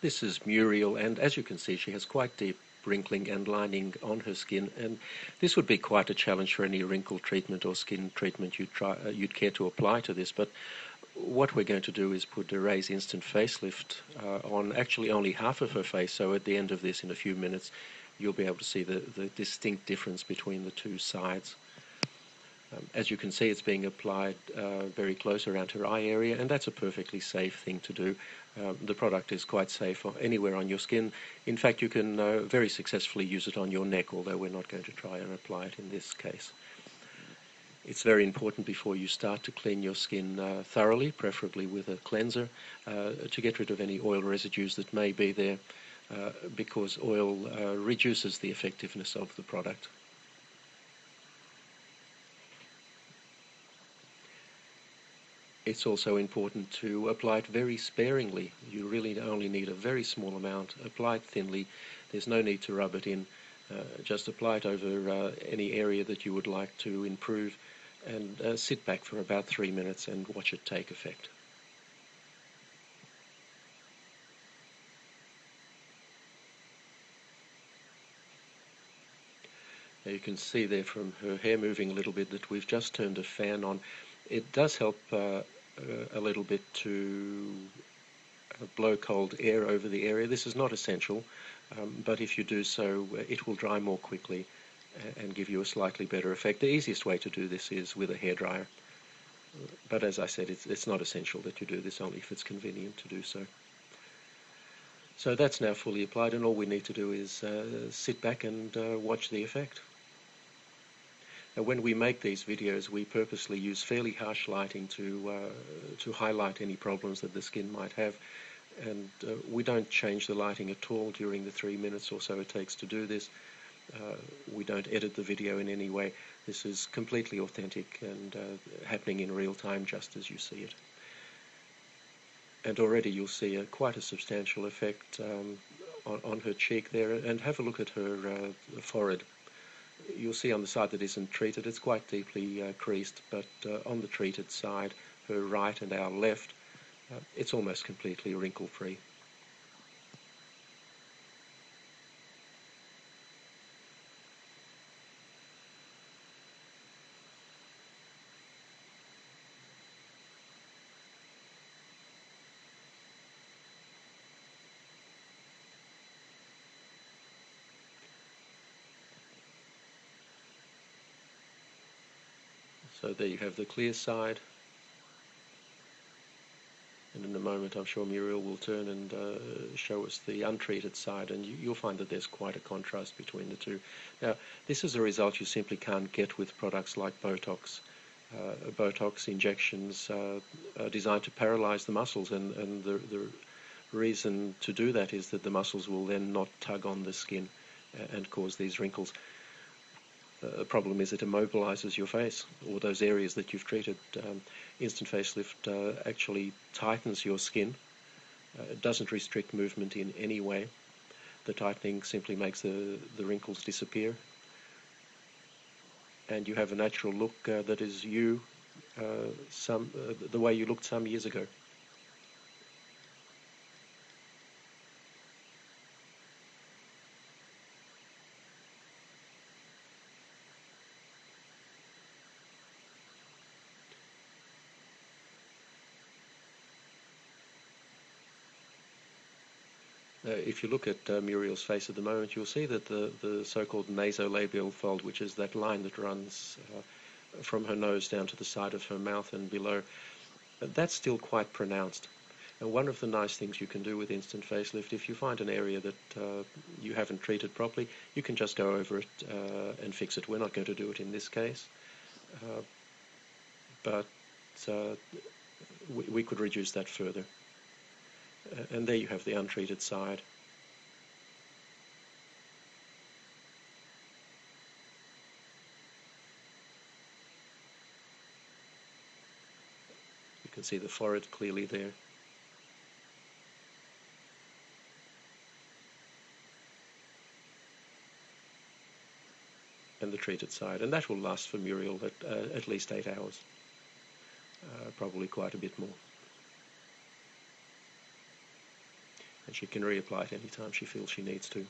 This is Muriel, and as you can see, she has quite deep wrinkling and lining on her skin, and this would be quite a challenge for any wrinkle treatment or skin treatment you'd care to apply to this. But what we're going to do is put a Raise Instant Facelift on actually only half of her face, so at the end of this, in a few minutes, you'll be able to see the distinct difference between the two sides. As you can see, it's being applied very close around her eye area, and that's a perfectly safe thing to do. The product is quite safe anywhere on your skin. In fact, you can very successfully use it on your neck, although we're not going to try and apply it in this case. It's very important before you start to clean your skin thoroughly, preferably with a cleanser, to get rid of any oil residues that may be there, because oil reduces the effectiveness of the product. It's also important to apply it very sparingly. You really only need a very small amount. Apply it thinly. There's no need to rub it in. Just apply it over any area that you would like to improve, and sit back for about 3 minutes and watch it take effect. Now you can see there from her hair moving a little bit that we've just turned a fan on. It does help a little bit to blow cold air over the area. This is not essential, but if you do so, it will dry more quickly and give you a slightly better effect. The easiest way to do this is with a hairdryer, but as I said, it's not essential that you do this, only if it's convenient to do so. So that's now fully applied, and all we need to do is sit back and watch the effect. Now, when we make these videos, we purposely use fairly harsh lighting to highlight any problems that the skin might have, and we don't change the lighting at all during the 3 minutes or so it takes to do this. We don't edit the video in any way. This is completely authentic and happening in real time, just as you see it. And already you'll see quite a substantial effect on her cheek there, and have a look at her forehead. You'll see on the side that isn't treated, it's quite deeply creased, but on the treated side, her right and our left, it's almost completely wrinkle-free. So there you have the clear side, and in a moment I'm sure Muriel will turn and show us the untreated side, and you'll find that there's quite a contrast between the two. Now, this is a result you simply can't get with products like Botox. Botox injections are designed to paralyze the muscles, and the reason to do that is that the muscles will then not tug on the skin and cause these wrinkles. The problem is it immobilizes your face, or those areas that you've treated. Instant Facelift actually tightens your skin. It doesn't restrict movement in any way. The tightening simply makes the wrinkles disappear, and you have a natural look that is you, the way you looked some years ago. If you look at Muriel's face at the moment, you'll see that the so-called nasolabial fold, which is that line that runs from her nose down to the side of her mouth and below, that's still quite pronounced. And one of the nice things you can do with Instant Facelift, if you find an area that you haven't treated properly, you can just go over it and fix it. We're not going to do it in this case, but we could reduce that further. And there you have the untreated side. You can see the forehead clearly there. And the treated side. And that will last for Muriel at least 8 hours. Probably quite a bit more. and she can reapply it any time she feels she needs to.